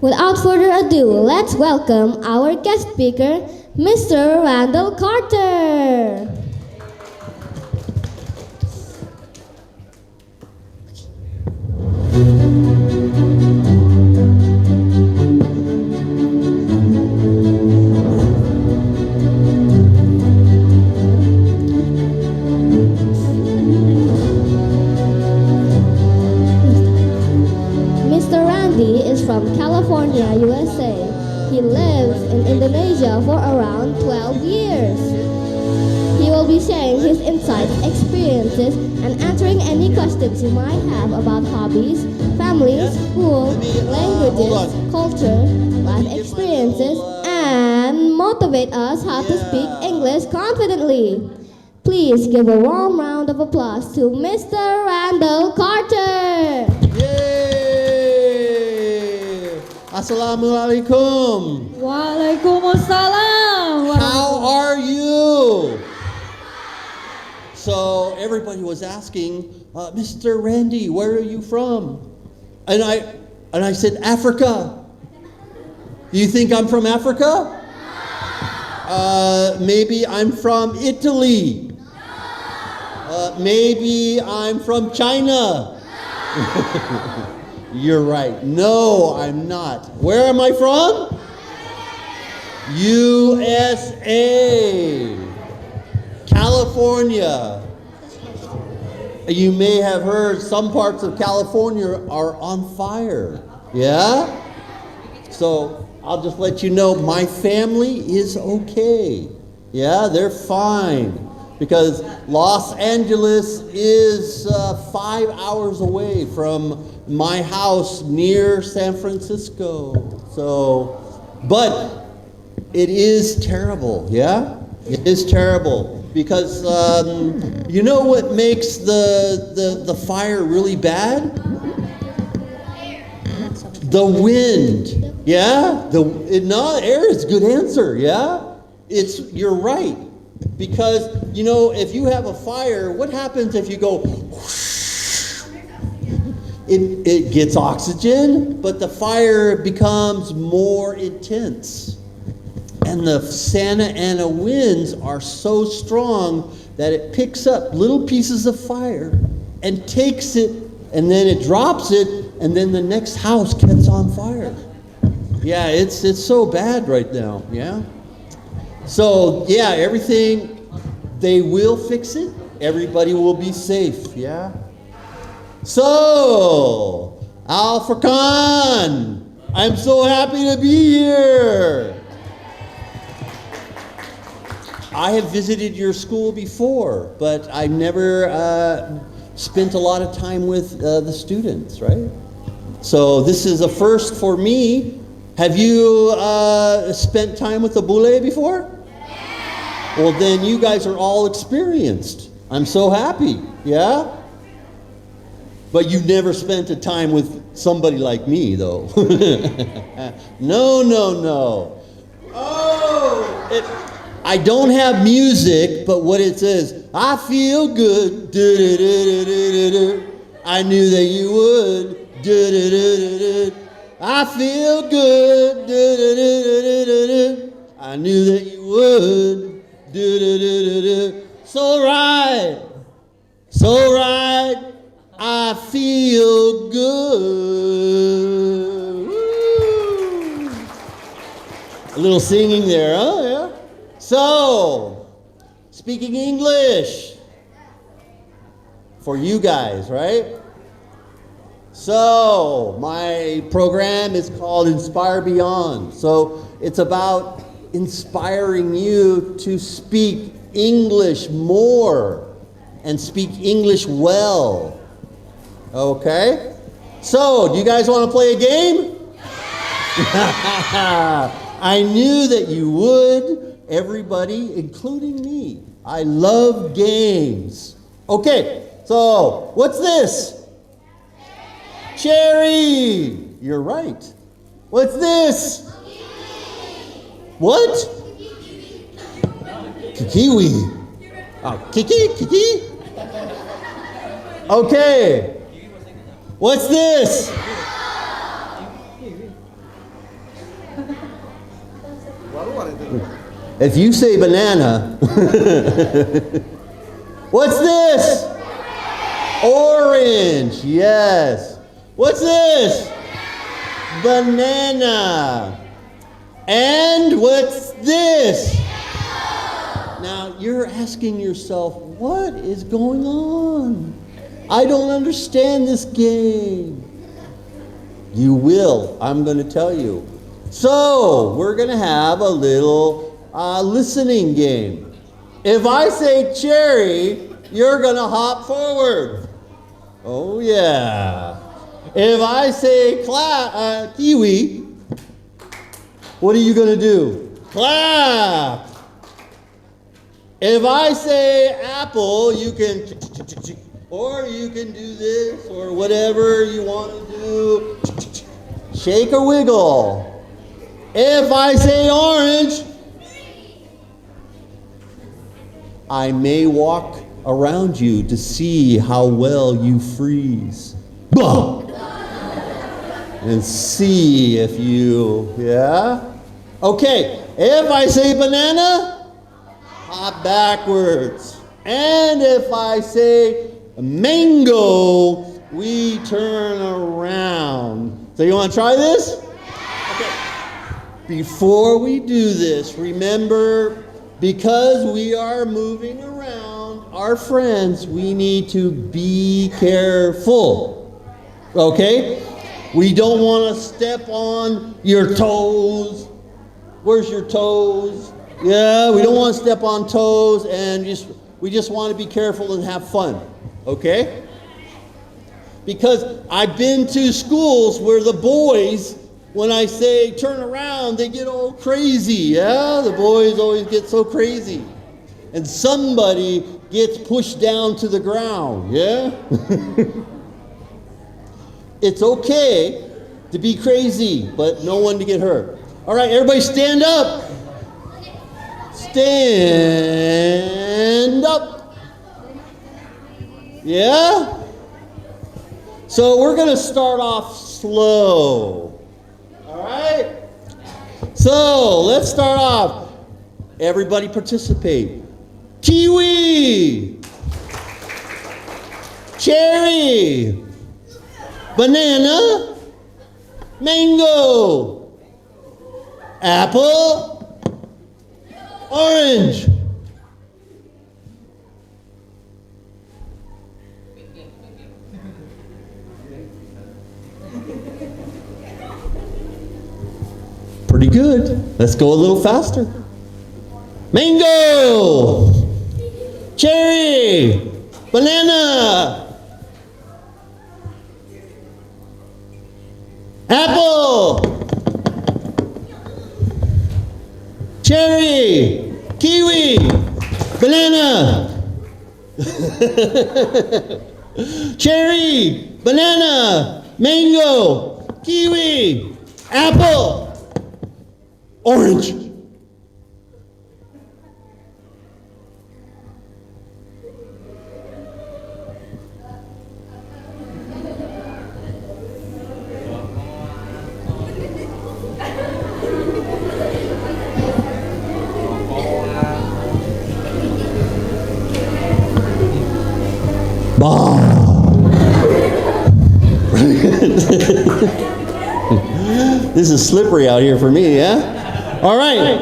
Without further ado, let's welcome our guest speaker, Mr. Randall Carter. Mr. Randy is from California, USA. He lives in Indonesia for around 12 years. He will be sharing his insights, experiences, and answering any questions you might have about hobbies, families, school, languages, culture, life experiences, and motivate us how to speak English confidently. Please give a warm round of applause to Mr. Randall Carter. Yay! Assalamualaikum. Waalaikumsalam. How are you? So everybody was asking, Mr. Randy, where are you from? And I said, Africa. Do you think I'm from Africa? Maybe I'm from Italy. Maybe I'm from China. You're right. No, I'm not. Where am I from? USA. California. You may have heard some parts of California are on fire. Yeah? So I'll just let you know my family is okay. Yeah, they're fine. Because Los Angeles is 5 hours away from my house near San Francisco. So, but it is terrible, yeah? It is terrible. Because you know what makes the fire really bad? The wind, yeah? Air is a good answer, yeah? You're right. Because, you know, if you have a fire, what happens if you go whoosh? It gets oxygen, but the fire becomes more intense. And the Santa Ana winds are so strong that it picks up little pieces of fire and takes it, and then it drops it, and then the next house gets on fire. Yeah, it's so bad right now, yeah? So, yeah, everything, they will fix it. Everybody will be safe, yeah? So, Al Furqon, I'm so happy to be here. I have visited your school before, but I never spent a lot of time with the students, right? So this is a first for me. Have you spent time with the Bule before? Well, then you guys are all experienced. I'm so happy, yeah? But you've never spent a time with somebody like me, though. No. Oh! I don't have music, but what it says, I feel good. I knew that you would. I feel good. I knew that you would. So right, I feel good. Woo. A little singing there, huh? Yeah. So, speaking English for you guys, right? So, my program is called Inspire Beyond. So, it's about inspiring you to speak English more and speak English well. Okay? So, do you guys want to play a game? I knew that you would. Everybody, including me. I love games. Okay, so what's this? Cherry. You're right. What's this? What? Kiwi. Oh, Kiki? Okay. What's this? If you say banana, what's this? Orange, yes. What's this? Banana. And what's this? Now you're asking yourself, what is going on? I don't understand this game. You will. I'm going to tell you. So we're going to have a little listening game. If I say cherry, you're going to hop forward. Oh yeah. If I say kiwi, what are you going to do? Clap. If I say apple, you can, or you can do this, or whatever you want to do. Shake or wiggle. If I say orange, I may walk around you to see how well you freeze. Bah! And see if you, yeah? Okay, if I say banana, hop backwards. And if I say mango, we turn around. So you want to try this? Okay. Before we do this, remember, because we are moving around our friends, we need to be careful. Okay? We don't want to step on your toes. Where's your toes? Yeah, we don't want to step on toes, and we just want to be careful and have fun. Okay? Because I've been to schools where the boys, when I say turn around, they get all crazy. Yeah, the boys always get so crazy. And somebody gets pushed down to the ground. Yeah? It's okay to be crazy, but no one to get hurt. All right, everybody stand up. Stand up. Yeah? So we're going to start off slow. All right? So let's start off. Everybody participate. Kiwi. Cherry. Banana. Mango. Apple. Orange. Pretty good. Let's go a little faster. Mango. Cherry. Banana. Apple. Cherry. Kiwi. Banana. Cherry. Banana. Mango. Kiwi. Apple. Orange. This is slippery out here for me, yeah? All right,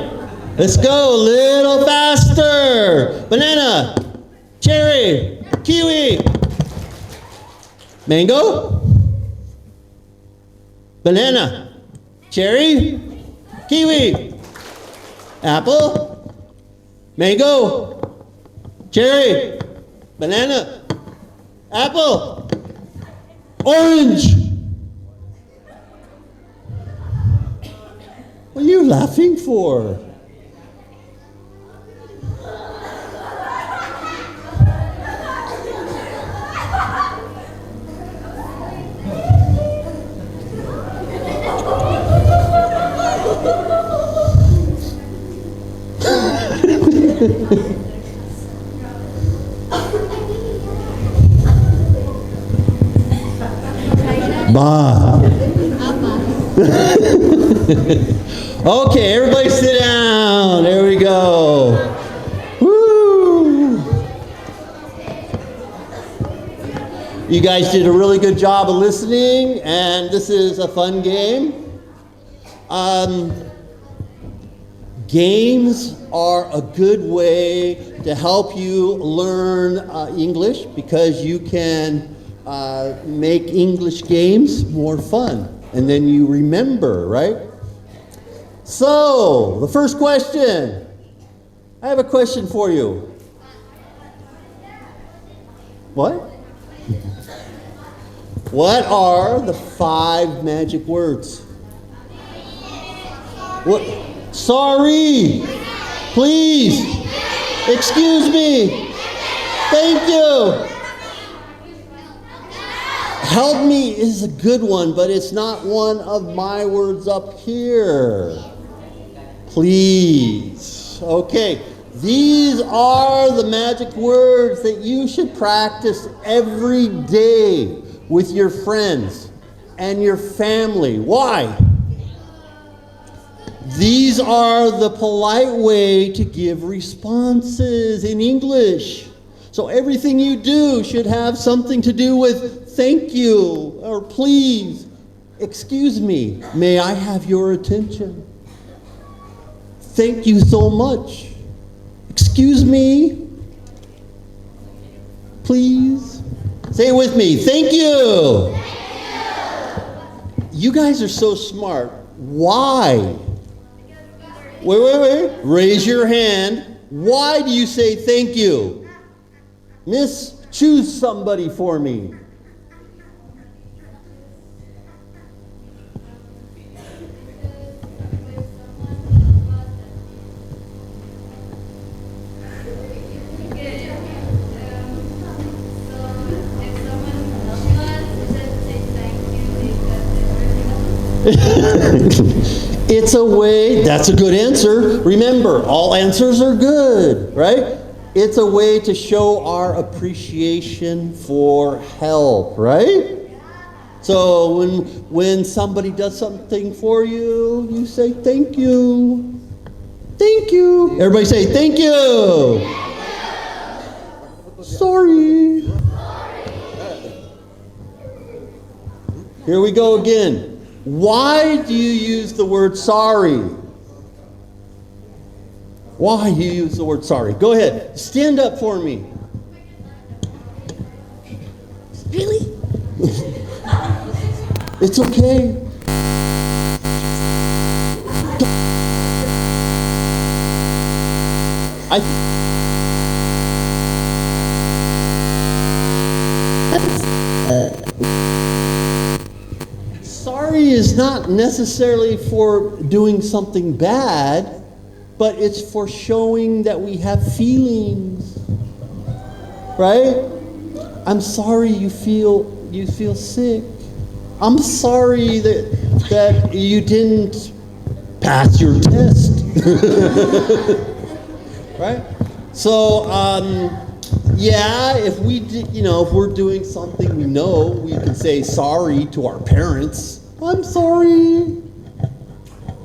let's go a little faster. Banana, cherry, kiwi, mango, banana, cherry, kiwi, apple, mango, cherry, banana, apple, orange. What are you laughing for? Bah. Apa? Okay, everybody sit down. There we go. Woo! You guys did a really good job of listening, and this is a fun game. Games are a good way to help you learn English because you can make English games more fun. And then you remember, right? So, the first question. I have a question for you. What? What are the 5 magic words? What? Sorry. Please. Excuse me. Thank you. Help me is a good one, but it's not one of my words up here. Please. Okay. These are the magic words that you should practice every day with your friends and your family. Why? These are the polite way to give responses in English. So everything you do should have something to do with thank you or please, excuse me, may I have your attention? Thank you so much. Excuse me, please. Say it with me. Thank you. You guys are so smart. Why? Wait. Raise your hand. Why do you say thank you? Miss, choose somebody for me. It's a way, that's a good answer. Remember, all answers are good, right? It's a way to show our appreciation for help, right? So when somebody does something for you, you say thank you. Thank you. Everybody say thank you. Sorry. Here we go again. Why do you use the word sorry? Why do you use the word sorry? Go ahead. Stand up for me. Really? It's okay. Sorry is not necessarily for doing something bad, but it's for showing that we have feelings. Right? I'm sorry you feel sick. I'm sorry that you didn't pass your test. Right? So, yeah, if we're doing something we know, we can say sorry to our parents. I'm sorry.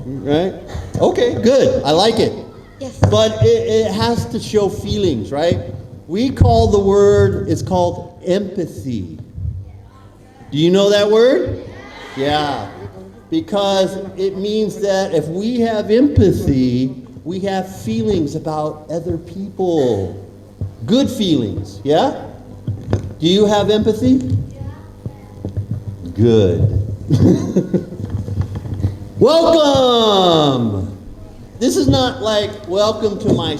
Right? Okay, good. I like it. Yes. But it has to show feelings, right? We call the word, it's called empathy. Do you know that word? Yeah. Because it means that if we have empathy, we have feelings about other people. Good feelings, yeah? Do you have empathy? Yeah. Good. Welcome! This is not like welcome to my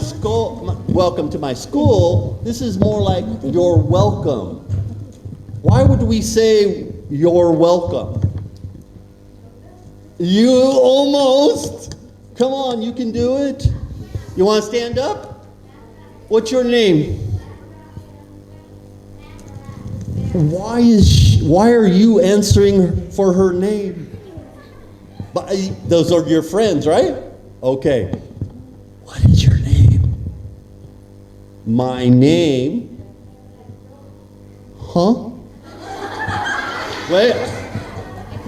school. This is more like you're welcome. Why would we say you're welcome? You almost. Come on, you can do it. You want to stand up? What's your name? Why are you answering for her name? But those are your friends, right? Okay. What is your name? My name? Huh? Wait.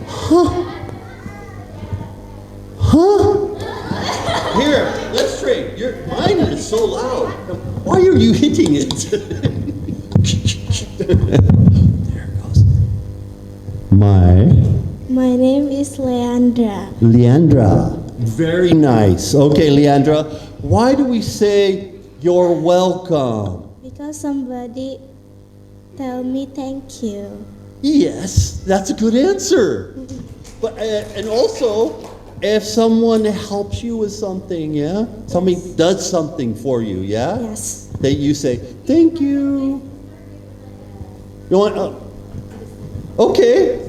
Huh? Here, let's trade. Mine is so loud. Why are you hitting it? There it goes. My name is Leandra Leandra. Very nice. Okay, Leandra, why do we say you're welcome? because somebody tell me thank you. Yes, that's a good answer. But and also, if someone helps you with something, yeah, somebody does something for you, yeah, Yes. that you say thank you. You want? Okay.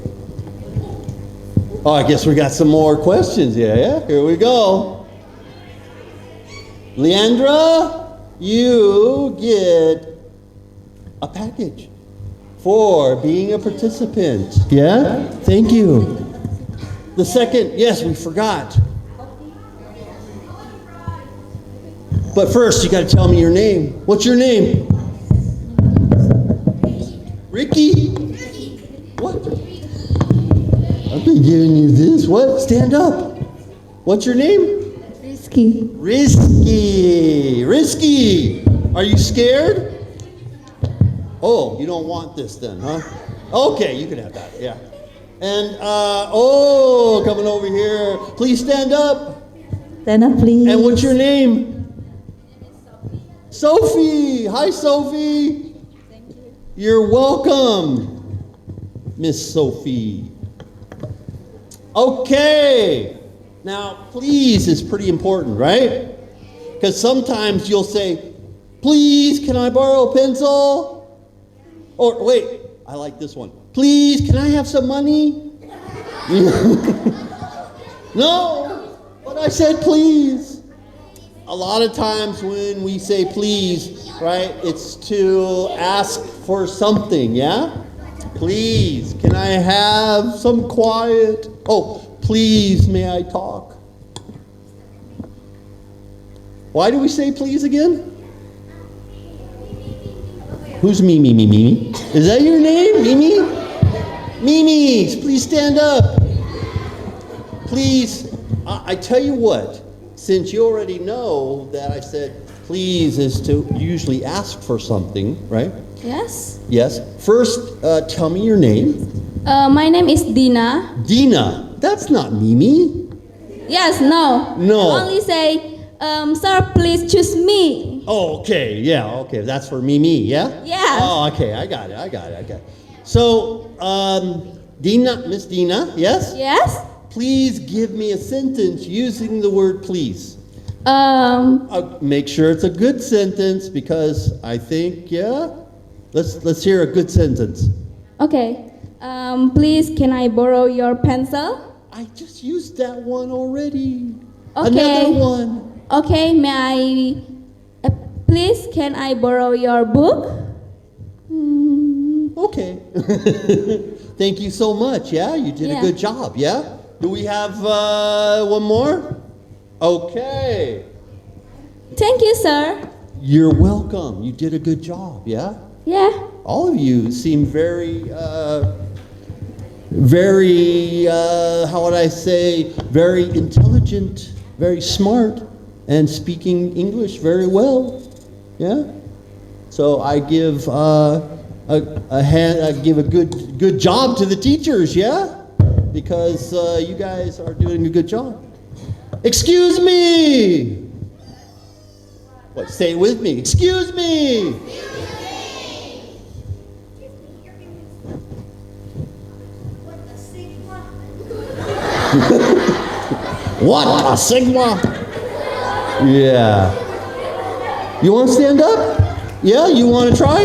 Oh, I guess we got some more questions. Yeah. Here we go. Leandra, you get a package for being a participant. Yeah? Thank you. The second, yes, we forgot. But first, you got to tell me your name. What's your name? Ricky? What? I've been giving you this. What? Stand up. What's your name? Risky. Risky. Are you scared? Oh, you don't want this then, huh? Okay, you can have that, yeah. And, coming over here. Please stand up. Stand up, please. And what's your name? Sophie. Hi, Sophie. Thank you. You're welcome, Miss Sophie. Okay. Now, please is pretty important, right? Because sometimes you'll say, please, can I borrow a pencil? Or wait, I like this one. Please, can I have some money? No, but I said please. A lot of times when we say please, right, it's to ask for something, yeah? Please, can I have some quiet? Oh, please, may I talk? Why do we say please again? Who's Mimi? Is that your name, Mimi? Mimi, please stand up. Please, I tell you what, since you already know that I said please is to usually ask for something, right? Yes. Yes. First, tell me your name. My name is Dina. Dina. That's not Mimi. Yes, no. No. Only say, sir, please choose me. Oh, okay. Yeah, okay. That's for Mimi, yeah? Yes. Oh, okay. I got it. So, Dina, Miss Dina, yes? Yes. Please give me a sentence using the word please. Um, Make sure it's a good sentence because I think, yeah? Let's hear a good sentence. okay. Please, can I borrow your pencil? I just used that one already. Okay. Another one. Okay, may I, please, can I borrow your book? Okay. Thank you so much. Yeah, you did a Yeah. good job. Yeah. Do we have one more? Okay. Thank you, sir. You're welcome. You did a good job. Yeah. Yeah. All of you seem very, how would I say, very intelligent, very smart, and speaking English very well. Yeah. So I give a good job to the teachers. Yeah, because you guys are doing a good job. Excuse me. What? Say it with me. Excuse me. What a Sigma? Yeah. You want to stand up? Yeah, you want to try?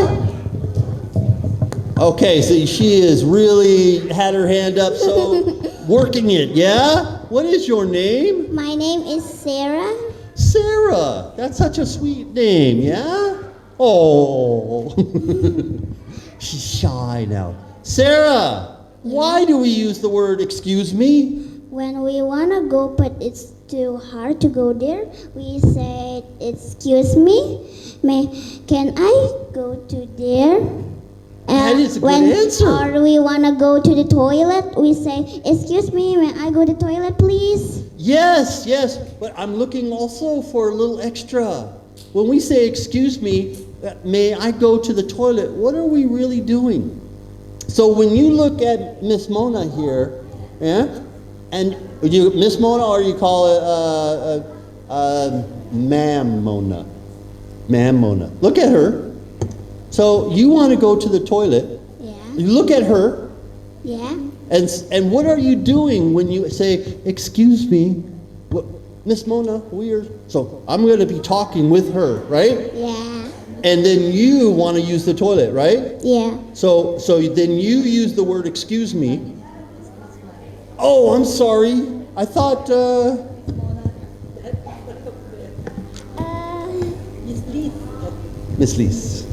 Okay, so she is really had her hand up, so working it, yeah? What is your name? My name is Sarah. Sarah. That's such a sweet name, yeah? Oh. She's shy now. Sarah, why do we use the word excuse me? When we wanna go but it's too hard to go there, we say, excuse me, can I go to there? That is a good when answer. Or we wanna go to the toilet, we say, excuse me, may I go to the toilet please? Yes, yes, but I'm looking also for a little extra. When we say, excuse me, may I go to the toilet, what are we really doing? So when you look at Miss Mona here, yeah, and you, Miss Mona, or you call it Ma'am Mona. Ma'am Mona. Look at her. So you want to go to the toilet. Yeah. You look at her. Yeah. And what are you doing when you say, excuse me, Miss Mona, so I'm going to be talking with her, right? Yeah. And then you want to use the toilet, right? Yeah. So then you use the word excuse me. Oh, I'm sorry. I thought, Miss Lise.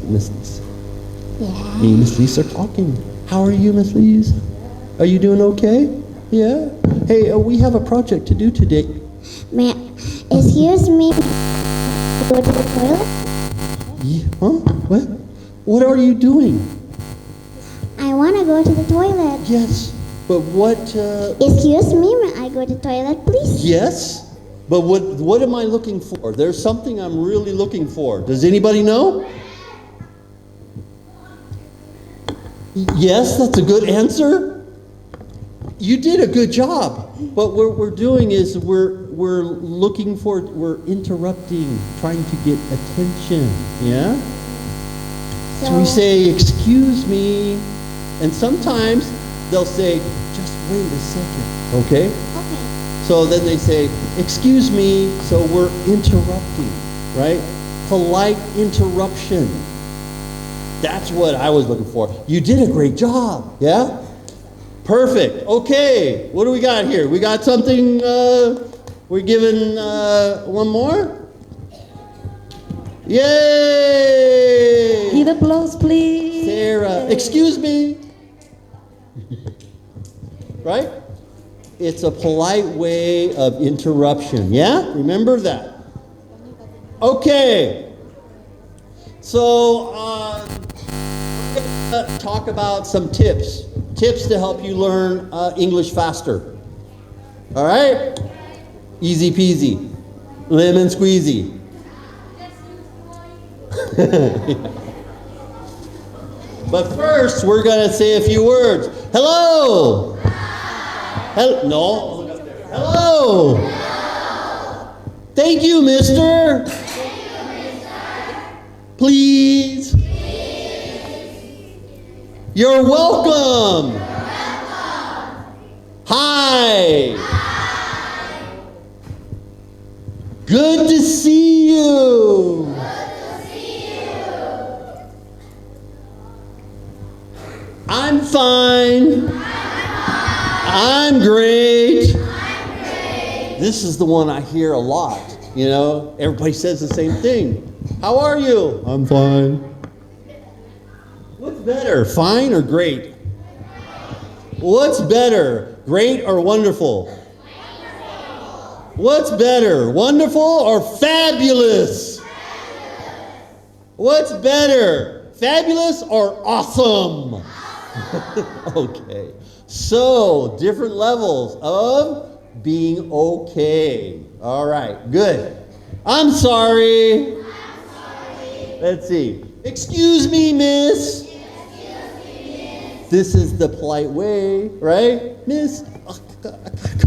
Yeah. Me and Miss Lise are talking. How are you, Miss Lise? Are you doing okay? Yeah? Hey, we have a project to do today. May excuse me, go to the toilet? Huh? What? What are you doing? I want to go to the toilet. Yes, but what, Excuse me, may I go to the toilet, please? yes? But what am I looking for? There's something I'm really looking for. Does anybody know? Yes, that's a good answer. You did a good job. But what we're doing is we're interrupting, trying to get attention. Yeah? So we say, excuse me. And sometimes they'll say, just wait a second. Okay? Okay. So then they say, excuse me. So we're interrupting, right? Polite interruption. That's what I was looking for. You did a great job. Yeah? Perfect. Okay. What do we got here? We got something, we're giving one more? Yay! Give applause, please. Sarah, excuse me. Right? It's a polite way of interruption. Yeah? Remember that. Okay. So, we're going to talk about some tips. Tips to help you learn English faster. All right? Easy peasy. Lemon squeezy. But first, we're going to say a few words. Hello. No. Hello. Thank you, mister. Please. You're welcome. Hi. Good to see you. I'm fine. I'm great. This is the one I hear a lot. You know, everybody says the same thing. How are you? I'm fine. What's better, fine or great? What's better, great or wonderful? What's better, wonderful or fabulous? What's better, fabulous or awesome? Okay, so different levels of being okay. All right, good. I'm sorry. Let's see. Excuse me, miss. This is the polite way, right? Miss,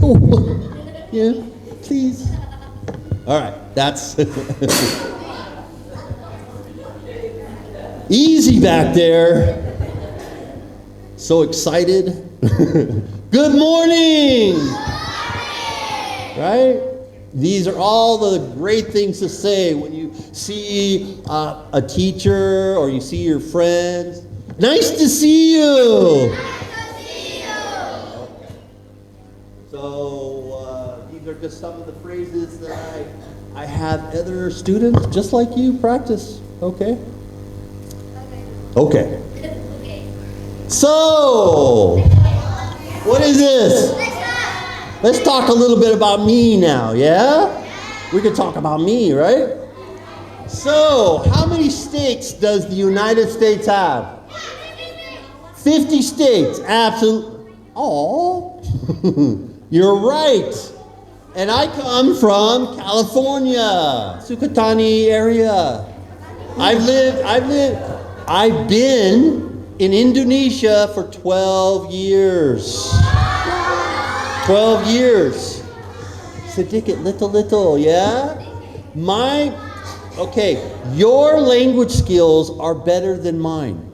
go on. Yeah, please. All right, that's easy back there. So excited. Good morning. Right? These are all the great things to say when you see a teacher or you see your friends. Nice to see you. So these are just some of the phrases that I have other students just like you practice. Okay? Okay. So, what is this? Let's talk a little bit about me now, yeah? We can talk about me, right? So, how many states does the United States have? 50 states, absolutely. Oh, you're right. And I come from California, Sukatani area. I've been in Indonesia for 12 years. 12 years. Sedikit, little, yeah? Your language skills are better than mine.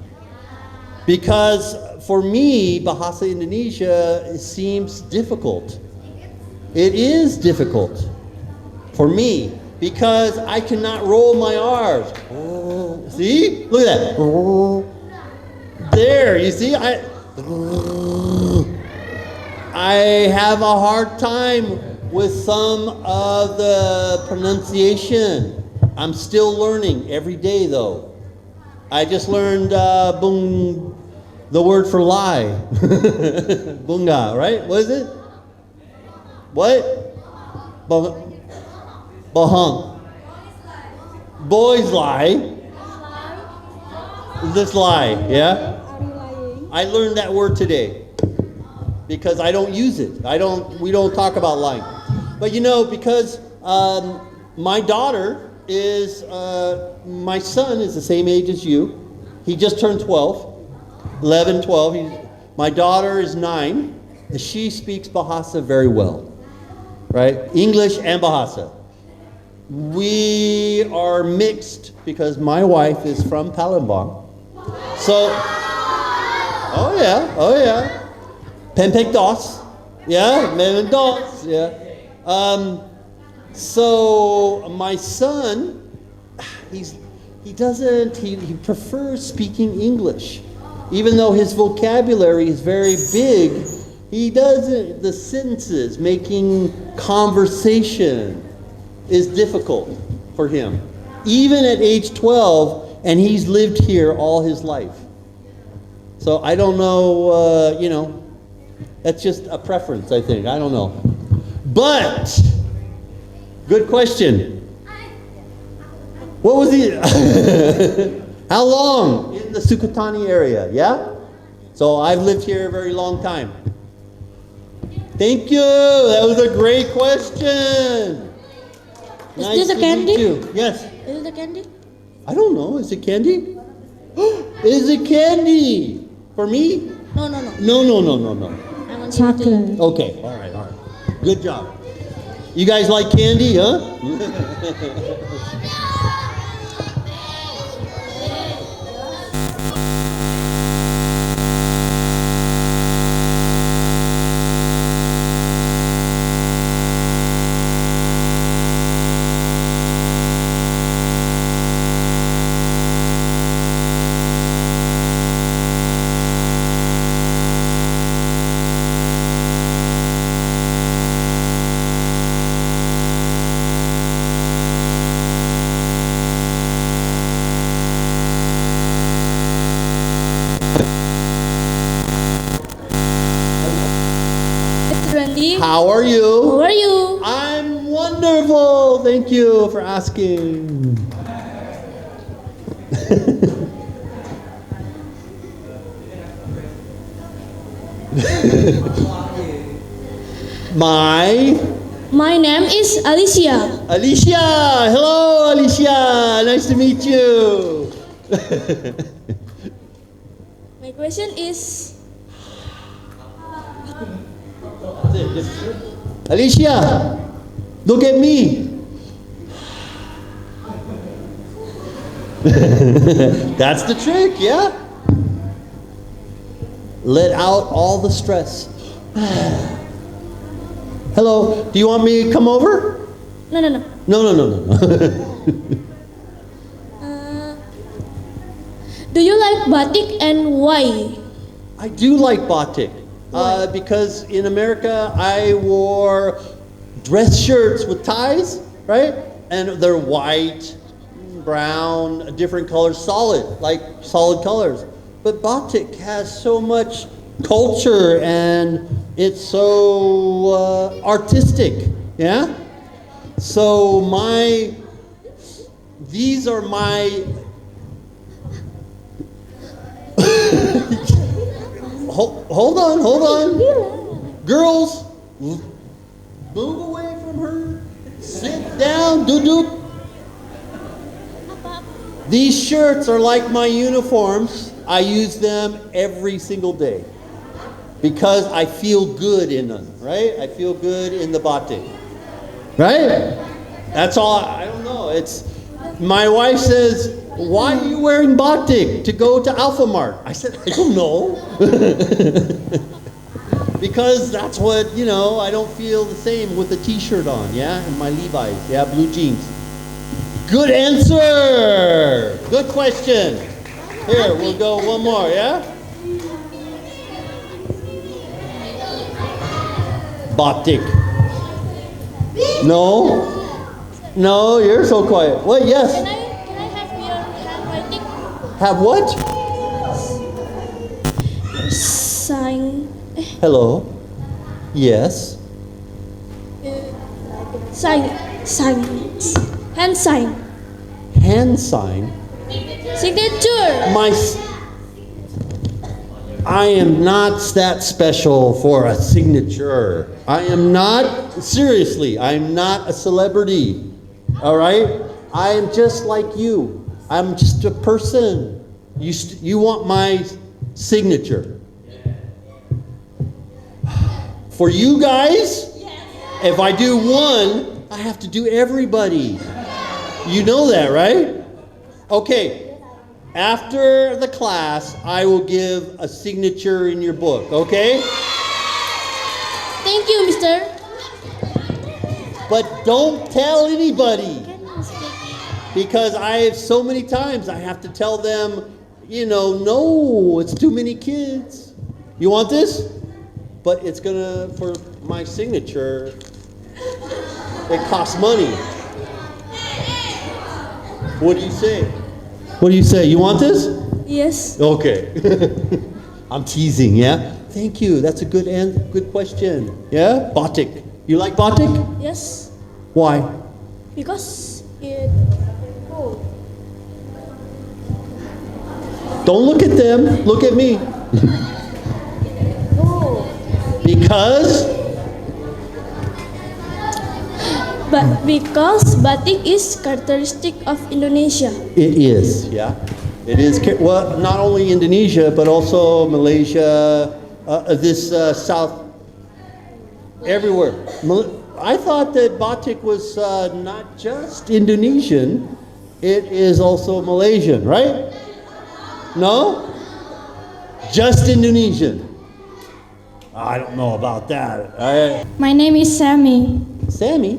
Because for me, Bahasa Indonesia seems difficult. It is difficult for me because I cannot roll my R's. Oh, see? Look at that. Oh. There, you see? I have a hard time with some of the pronunciation. I'm still learning every day though. I just learned the word for lie. Bunga, right? What is it? What? Bahang. Boys lie. This lie, yeah? I learned that word today because I don't use it. We don't talk about lying. But because my daughter is, my son is the same age as you. He just turned 11, 12. My daughter is 9. And she speaks Bahasa very well. Right? English and Bahasa. We are mixed because my wife is from Palembang. So, oh yeah. Pempek dos. Yeah, memang dos. Yeah. So my son, he prefers speaking English. Even though his vocabulary is very big, he doesn't, the sentences, making conversation is difficult for him. Even at age 12, and he's lived here all his life. So I don't know, that's just a preference, I think. I don't know. But, good question. What was he? How long in the Sukatani area? Yeah? So I've lived here a very long time. Thank you. That was a great question. Nice Is this a to candy? meet you. Yes. Is it a candy? I don't know. Is it candy? Is it candy? For me? No. No. I want chocolate. Okay. All right. Good job. You guys like candy, huh? How are you? How are you? I'm wonderful. Thank you for asking. My name is Alicia. Alicia. Hello, Alicia. Nice to meet you. My question is, Alicia, look at me. That's the trick, yeah? Let out all the stress. Hello, do you want me to come over? no. No. Do you like batik and why? I do like batik. Because in America I wore dress shirts with ties, right? And they're white, brown, different colors, solid colors. But batik has so much culture and it's so artistic, yeah? So these are my Hold on. Girls, move away from Sit down, Duduk. These shirts are like my uniforms. I use them every single day because I feel good in them, right? I feel good in the batik, right? That's all. I don't know. It's my wife says, "Why are you wearing batik to go to Alpha Mart?" I said, "I don't know." Because that's what, I don't feel the same with the t-shirt on, yeah? And my Levi's, yeah, blue jeans. Good answer! Good question. Here, we'll go one more, yeah? Batik. No? No, you're so quiet. What? Yes. Can I have your handwriting? Have what? Sign. Hello? Yes. Sign. Hand sign. Hand sign? Signature. I am not that special for a signature. I am not, seriously, I'm not a celebrity. All right? I am just like you. I'm just a person. You want my signature. For you guys, if I do one, I have to do everybody. You know that, right? Okay. After the class, I will give a signature in your book, okay? Thank you, mister. But don't tell anybody. Because I have so many times I have to tell them, no, it's too many kids. You want this? But it's for my signature, it costs money. What do you say? What do you say? You want this? Yes. Okay. I'm teasing, yeah? Thank you. That's a good question. Yeah? Batik. You like batik? Yes. Why? Because it. Oh. Don't look at them. Look at me. Because batik is characteristic of Indonesia. it is, yeah. It is, well, not only Indonesia, but also Malaysia, South, everywhere. I thought that batik was not just Indonesian, it is also Malaysian, right? No? Just Indonesian. I don't know about that. My name is Sammy. Sammy?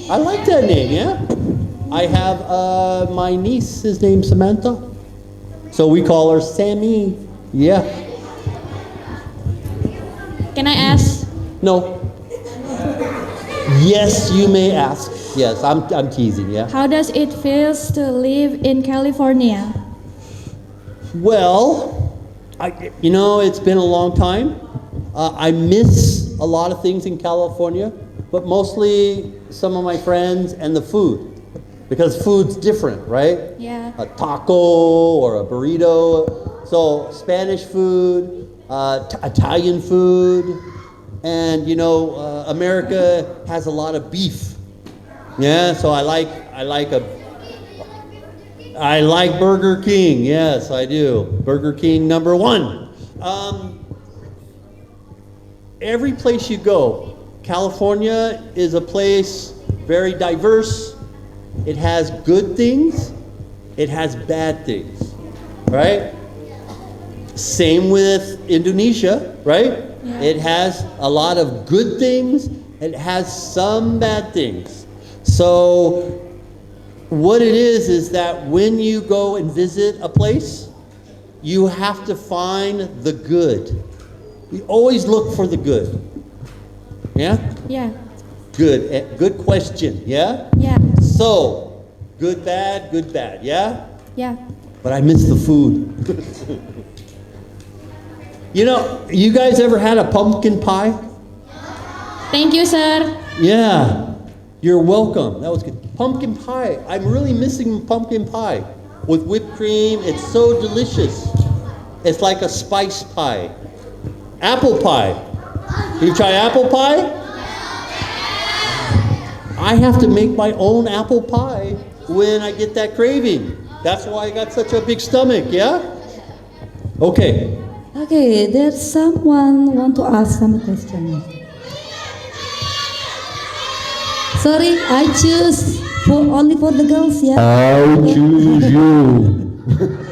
I like that name, yeah? I have my niece, his name's Samantha. So we call her Sammy. Yeah. Can I ask? No. Yes, you may ask. Yes, I'm teasing, yeah? How does it feel to live in California? Well, it's been a long time. I miss a lot of things in California, but mostly some of my friends and the food. Because food's different, right? Yeah. A taco or a burrito. So Spanish food, Italian food, and America has a lot of beef. Yeah, so I like Burger King. Yes, I do. Burger King number 1. Every place you go, California is a place very diverse. It has good things. It has bad things, right? Same with Indonesia, right? Yeah. It has a lot of good things. It has some bad things. So what it is that when you go and visit a place, you have to find the good. You always look for the good. Yeah? Yeah. Good. Good question. Yeah? Yeah. So, good, bad, yeah? Yeah. But I miss the food. You guys ever had a pumpkin pie? Thank you, sir. Yeah. You're welcome. That was good. Pumpkin pie. I'm really missing pumpkin pie. With whipped cream, it's so delicious. It's like a spice pie. Apple pie. You try apple pie? I have to make my own apple pie when I get that craving. That's why I got such a big stomach, yeah? Okay. Okay, there's someone want to ask some question. Sorry, I choose for only for the girls, yeah. I'll choose you.